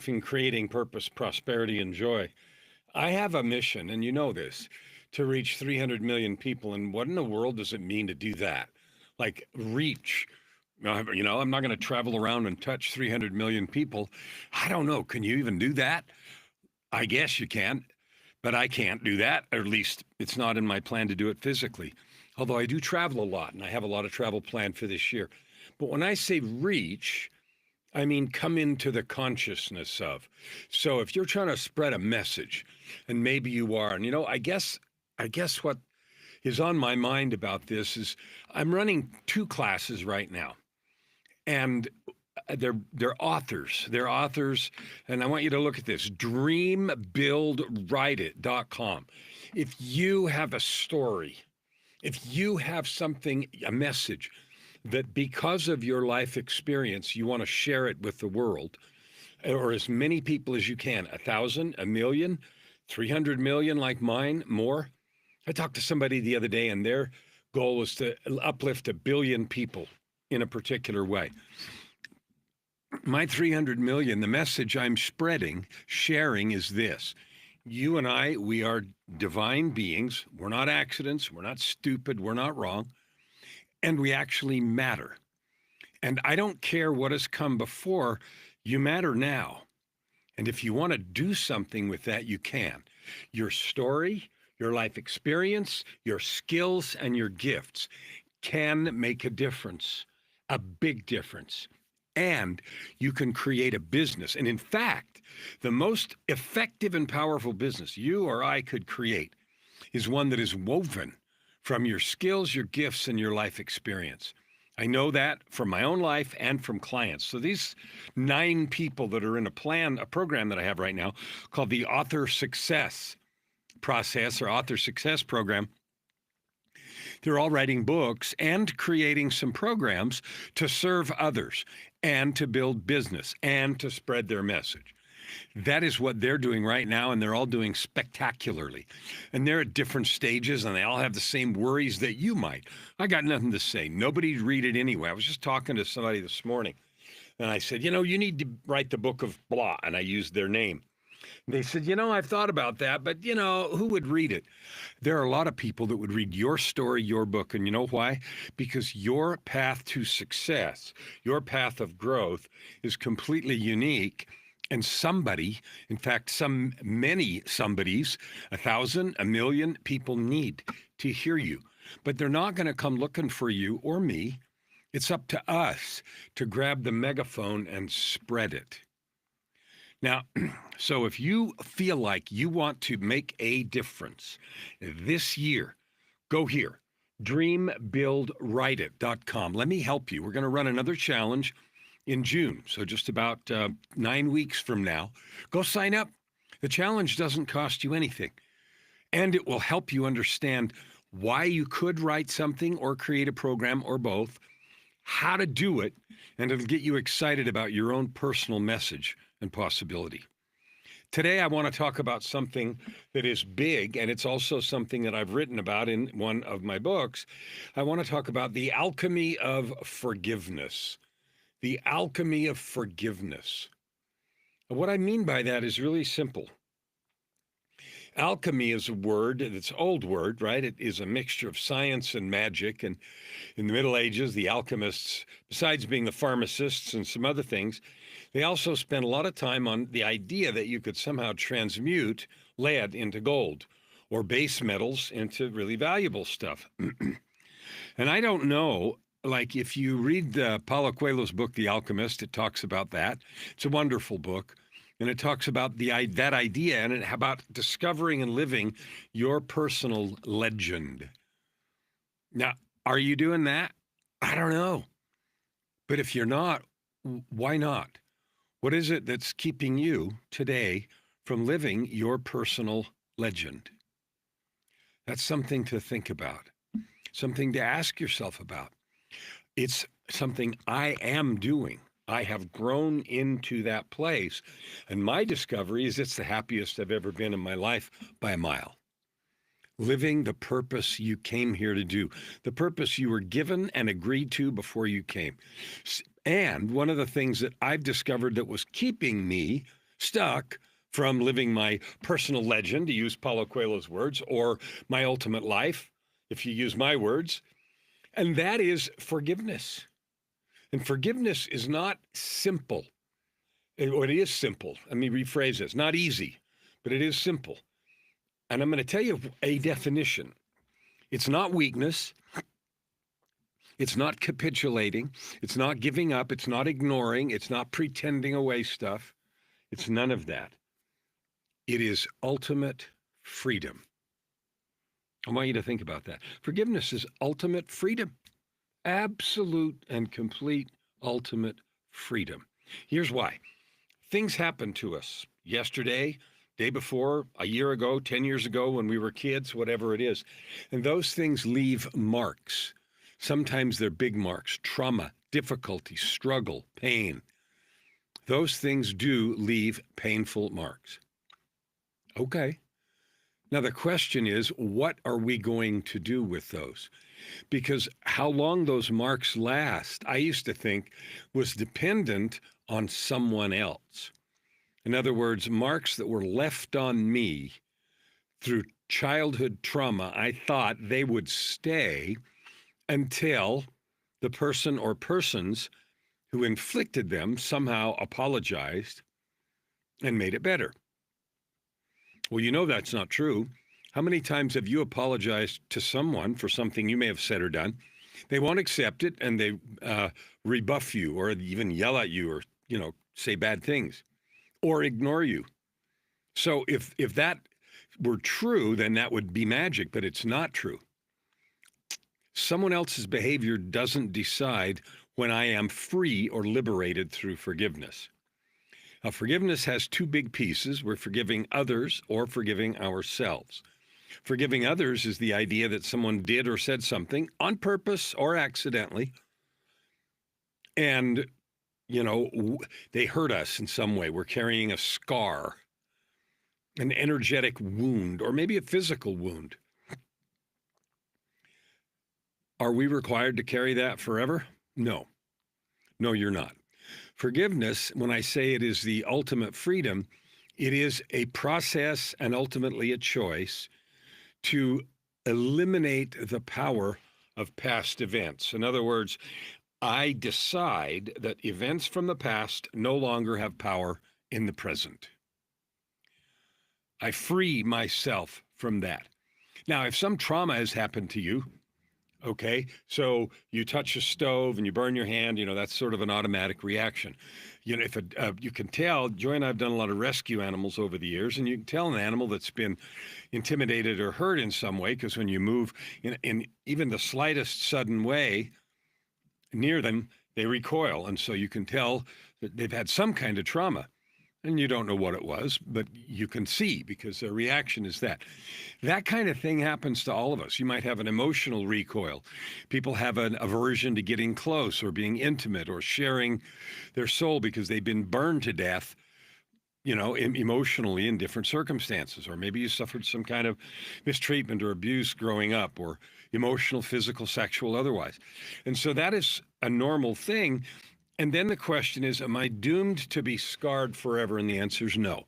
in creating purpose, prosperity, and joy. I have a mission, and you know this, to reach 300 million people. And what in the world does it mean to do that? Like, reach. I'm not going to travel around and touch 300 million people. I don't know. Can you even do that? I guess you can, but I can't do that. Or at least it's not in my plan to do it physically. Although I do travel a lot, and I have a lot of travel planned for this year. But when I say reach, I mean, come into the consciousness of. So if you're trying to spread a message, and maybe you are, and I guess what is on my mind about this is I'm running two classes right now, and they're authors. They're authors, and I want you to look at this: dreambuildwriteit.com. If you have a story, if you have something, a message that because of your life experience, you want to share it with the world, or as many people as you can, 1,000, a million, 300 million like mine, more. I talked to somebody the other day, and their goal was to uplift 1 billion people in a particular way. My 300 million, the message I'm spreading, sharing is this. You and I, we are divine beings. We're not accidents. We're not stupid. We're not wrong. And we actually matter. And I don't care what has come before, you matter now. And if you want to do something with that, you can. Your story, your life experience, your skills, and your gifts can make a difference, a big difference. And you can create a business. And in fact, the most effective and powerful business you or I could create is one that is woven from your skills, your gifts, and your life experience. I know that from my own life and from clients. So these 9 people that are in a program that I have right now called the Author Success Process or Author Success Program, they're all writing books and creating some programs to serve others and to build business and to spread their message. That is what they're doing right now, and they're all doing spectacularly. And they're at different stages, and they all have the same worries that you might. I got nothing to say. Nobody'd read it anyway. I was just talking to somebody this morning, and I said, you need to write the book of blah, and I used their name. They said, I've thought about that, but, who would read it? There are a lot of people that would read your story, your book. And you know why? Because your path to success, your path of growth is completely unique. And somebody, in fact, many somebodies, 1,000, a million people need to hear you. But they're not going to come looking for you or me. It's up to us to grab the megaphone and spread it. Now, so if you feel like you want to make a difference this year, go here, dreambuildwriteit.com. Let me help you. We're going to run another challenge in June, so just about 9 weeks from now. Go sign up. The challenge doesn't cost you anything, and it will help you understand why you could write something or create a program or both, how to do it, and it'll get you excited about your own personal message and possibility. Today, I want to talk about something that is big, and it's also something that I've written about in one of my books. I want to talk about the alchemy of forgiveness. The alchemy of forgiveness. And what I mean by that is really simple. Alchemy is a word, it's an old word, right? It is a mixture of science and magic. And in the Middle Ages, the alchemists, besides being the pharmacists and some other things, they also spent a lot of time on the idea that you could somehow transmute lead into gold or base metals into really valuable stuff. And I don't know, like if you read Paulo Coelho's book, The Alchemist, it talks about that. It's a wonderful book. And it talks about that idea and about discovering and living your personal legend. Now, are you doing that? I don't know. But if you're not, why not? What is it that's keeping you today from living your personal legend? That's something to think about, something to ask yourself about. It's something I am doing. I have grown into that place. And my discovery is it's the happiest I've ever been in my life by a mile. Living the purpose you came here to do, the purpose you were given and agreed to before you came. And one of the things that I've discovered that was keeping me stuck from living my personal legend, to use Paulo Coelho's words, or my ultimate life, if you use my words. And that is forgiveness. And forgiveness is not simple. It is simple. Let me rephrase this. Not easy, but it is simple. And I'm going to tell you a definition. It's not weakness. It's not capitulating. It's not giving up. It's not ignoring. It's not pretending away stuff. It's none of that. It is ultimate freedom. I want you to think about that. Forgiveness is ultimate freedom. Absolute and complete ultimate freedom. Here's why. Things happen to us yesterday, day before, a year ago, 10 years ago, when we were kids, whatever it is. And those things leave marks. Sometimes they're big marks: trauma, difficulty, struggle, pain. Those things do leave painful marks. Okay. Now, the question is, what are we going to do with those? Because how long those marks last, I used to think, was dependent on someone else. In other words, marks that were left on me through childhood trauma, I thought they would stay until the person or persons who inflicted them somehow apologized and made it better. Well, you know that's not true. How many times have you apologized to someone for something you may have said or done? They won't accept it, and they rebuff you, or even yell at you, or say bad things, or ignore you. So if that were true, then that would be magic, but it's not true. Someone else's behavior doesn't decide when I am free or liberated through forgiveness. Now, forgiveness has two big pieces. We're forgiving others or forgiving ourselves. Forgiving others is the idea that someone did or said something on purpose or accidentally, and, they hurt us in some way. We're carrying a scar, an energetic wound, or maybe a physical wound. Are we required to carry that forever? No. No, you're not. Forgiveness, when I say it is the ultimate freedom, it is a process and ultimately a choice to eliminate the power of past events. In other words, I decide that events from the past no longer have power in the present. I free myself from that. Now, if some trauma has happened to you, okay, so you touch a stove and you burn your hand, that's sort of an automatic reaction. If you can tell, Joy and I have done a lot of rescue animals over the years, and you can tell an animal that's been intimidated or hurt in some way, because when you move in even the slightest sudden way near them, they recoil. And so you can tell that they've had some kind of trauma. And you don't know what it was, but you can see, because their reaction is that. That kind of thing happens to all of us. You might have an emotional recoil. People have an aversion to getting close or being intimate or sharing their soul because they've been burned to death, emotionally in different circumstances. Or maybe you suffered some kind of mistreatment or abuse growing up, or emotional, physical, sexual, otherwise. And so that is a normal thing. And then the question is, am I doomed to be scarred forever? And the answer is no.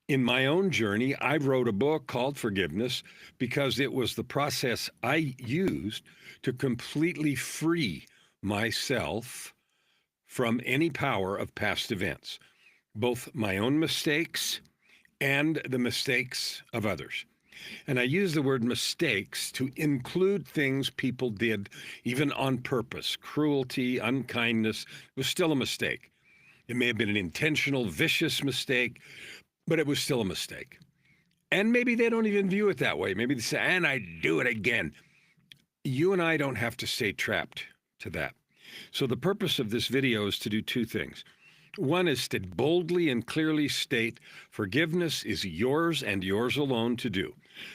In my own journey, I wrote a book called Forgiveness because it was the process I used to completely free myself from any power of past events, both my own mistakes and the mistakes of others. And I use the word mistakes to include things people did even on purpose. Cruelty, unkindness was still a mistake. It may have been an intentional, vicious mistake, but it was still a mistake. And maybe they don't even view it that way. Maybe they say, and I do it again. You and I don't have to stay trapped to that. So the purpose of this video is to do two things. One is to boldly and clearly state forgiveness is yours and yours alone to do.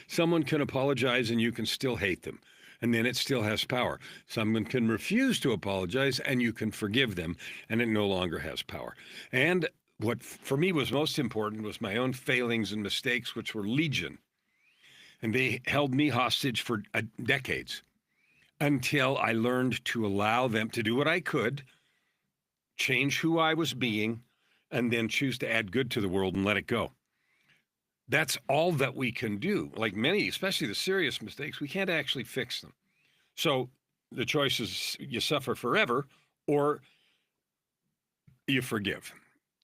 Someone can apologize and you can still hate them, and then it still has power. Someone can refuse to apologize and you can forgive them, and it no longer has power. And what for me was most important was my own failings and mistakes, which were legion. And they held me hostage for decades until I learned to allow them to do what I could, change who I was being, and then choose to add good to the world and let it go. That's all that we can do. Like many, especially the serious mistakes, we can't actually fix them. So the choice is you suffer forever or you forgive.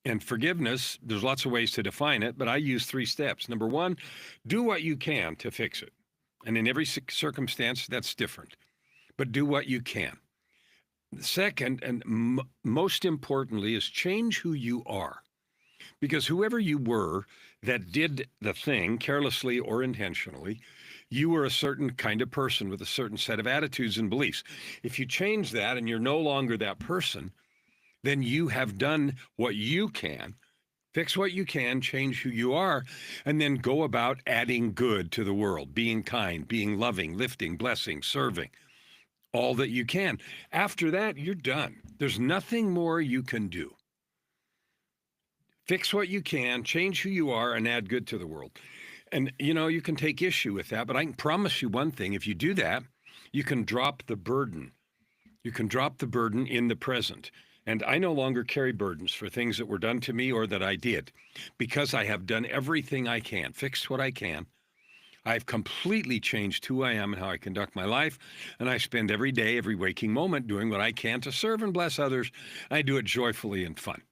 And forgiveness, there's lots of ways to define it, but I use 3 steps. Number 1, do what you can to fix it. And in every circumstance, that's different. But do what you can. Second, and most importantly, is change who you are. Because whoever you were that did the thing, carelessly or intentionally, you were a certain kind of person with a certain set of attitudes and beliefs. If you change that and you're no longer that person, then you have done what you can, fix what you can, change who you are, and then go about adding good to the world, being kind, being loving, lifting, blessing, serving, all that you can. After that, you're done. There's nothing more you can do. Fix what you can, change who you are, and add good to the world. And, you can take issue with that, but I can promise you one thing. If you do that, you can drop the burden. You can drop the burden in the present. And I no longer carry burdens for things that were done to me or that I did, because I have done everything I can, fixed what I can. I've completely changed who I am and how I conduct my life. And I spend every day, every waking moment doing what I can to serve and bless others. I do it joyfully and fun.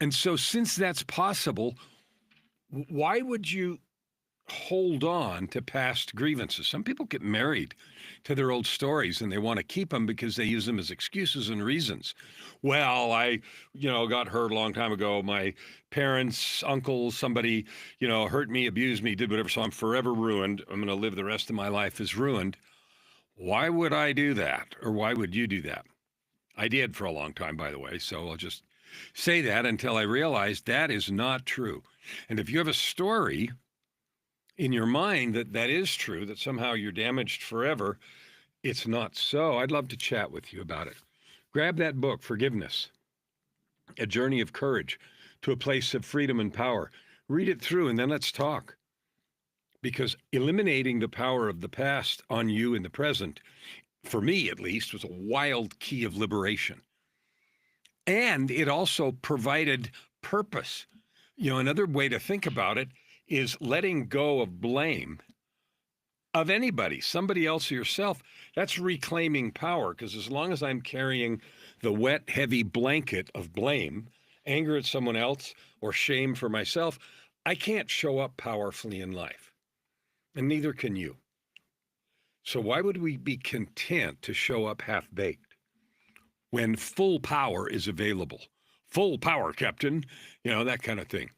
And so since that's possible, why would you hold on to past grievances? Some people get married to their old stories and they want to keep them because they use them as excuses and reasons. Well, I, got hurt a long time ago. My parents, uncles, somebody, hurt me, abused me, did whatever. So I'm forever ruined. I'm going to live the rest of my life as ruined. Why would I do that? Or why would you do that? I did for a long time, by the way. So I'll just say that until I realized that is not true. And if you have a story in your mind that is true, that somehow you're damaged forever, it's not so. I'd love to chat with you about it. Grab that book, Forgiveness, A Journey of Courage to a Place of Freedom and Power. Read it through and then let's talk. Because eliminating the power of the past on you in the present, for me at least, was a wild key of liberation. And it also provided purpose. Another way to think about it is letting go of blame of anybody, somebody else or yourself. That's reclaiming power, because as long as I'm carrying the wet, heavy blanket of blame, anger at someone else, or shame for myself, I can't show up powerfully in life. And neither can you. So why would we be content to show up half-baked when full power is available? Full power, Captain, that kind of thing.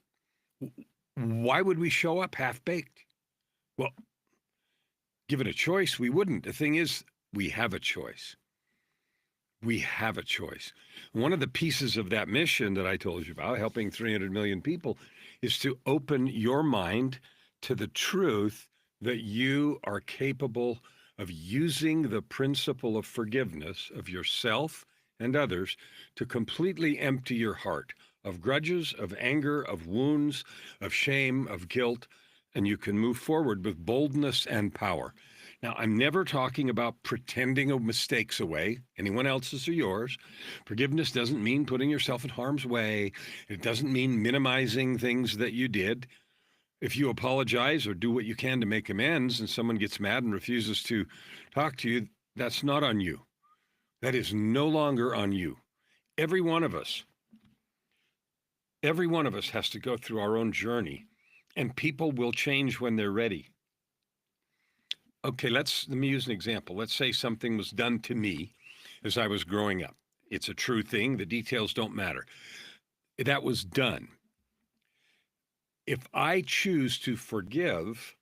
Why would we show up half-baked? Well, given a choice, we wouldn't. The thing is, we have a choice. We have a choice. One of the pieces of that mission that I told you about, helping 300 million people, is to open your mind to the truth that you are capable of using the principle of forgiveness of yourself and others to completely empty your heart of grudges, of anger, of wounds, of shame, of guilt, and you can move forward with boldness and power. Now, I'm never talking about pretending mistakes away, anyone else's or yours. Forgiveness doesn't mean putting yourself in harm's way. It doesn't mean minimizing things that you did. If you apologize or do what you can to make amends and someone gets mad and refuses to talk to you, that's not on you. That is no longer on you. Every one of us has to go through our own journey, and people will change when they're ready. Okay, let me use an example. Let's say something was done to me as I was growing up. It's a true thing. The details don't matter. That was done. If I choose to forgive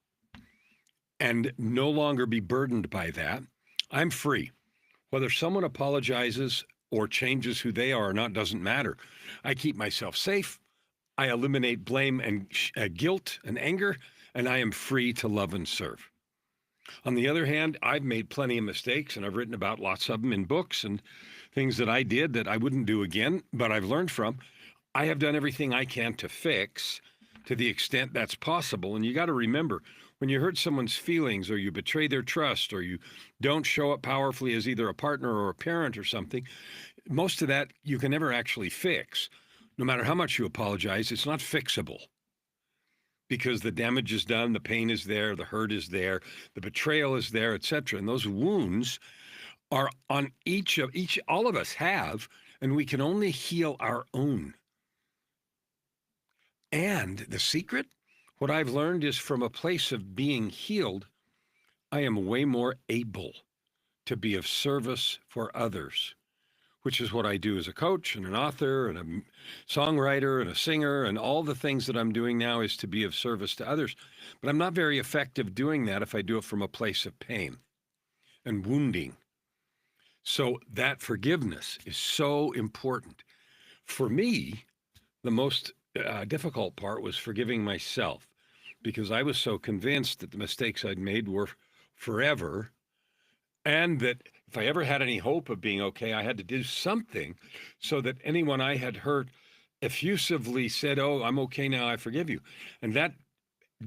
and no longer be burdened by that, I'm free. Whether someone apologizes or changes who they are or not doesn't matter. I keep myself safe. I eliminate blame and guilt and anger, and I am free to love and serve. On the other hand, I've made plenty of mistakes, and I've written about lots of them in books and things that I did that I wouldn't do again, but I've learned from. I have done everything I can to fix to the extent that's possible. And you got to remember, when you hurt someone's feelings or you betray their trust or you don't show up powerfully as either a partner or a parent or something, most of that you can never actually fix. No matter how much you apologize, it's not fixable because the damage is done, the pain is there, the hurt is there, the betrayal is there, etc. And those wounds are on all of us have, and we can only heal our own. And the secret, what I've learned is from a place of being healed, I am way more able to be of service for others, which is what I do as a coach and an author and a songwriter and a singer, and all the things that I'm doing now is to be of service to others. But I'm not very effective doing that if I do it from a place of pain and wounding. So that forgiveness is so important. For me, the most difficult part was forgiving myself because I was so convinced that the mistakes I'd made were forever, and that if I ever had any hope of being okay, I had to do something so that anyone I had hurt effusively said, "Oh, I'm okay now, I forgive you." And that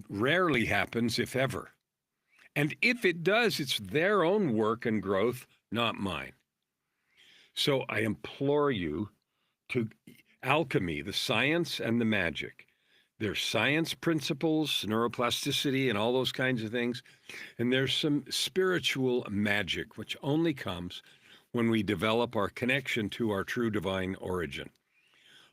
rarely happens, if ever. And if it does, it's their own work and growth, not mine. So I implore you to alchemy, the science and the magic. There's science principles, neuroplasticity, and all those kinds of things. And there's some spiritual magic, which only comes when we develop our connection to our true divine origin.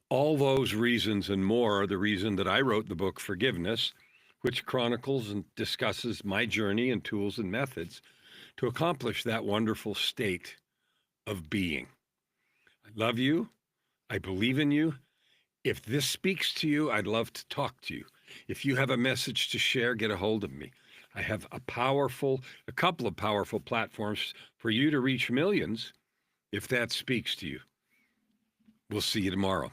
All those reasons and more are the reason that I wrote the book Forgiveness, which chronicles and discusses my journey and tools and methods to accomplish that wonderful state of being. I love you. I believe in you. If this speaks to you, I'd love to talk to you. If you have a message to share, get a hold of me. I have a couple of powerful platforms for you to reach millions if that speaks to you. We'll see you tomorrow.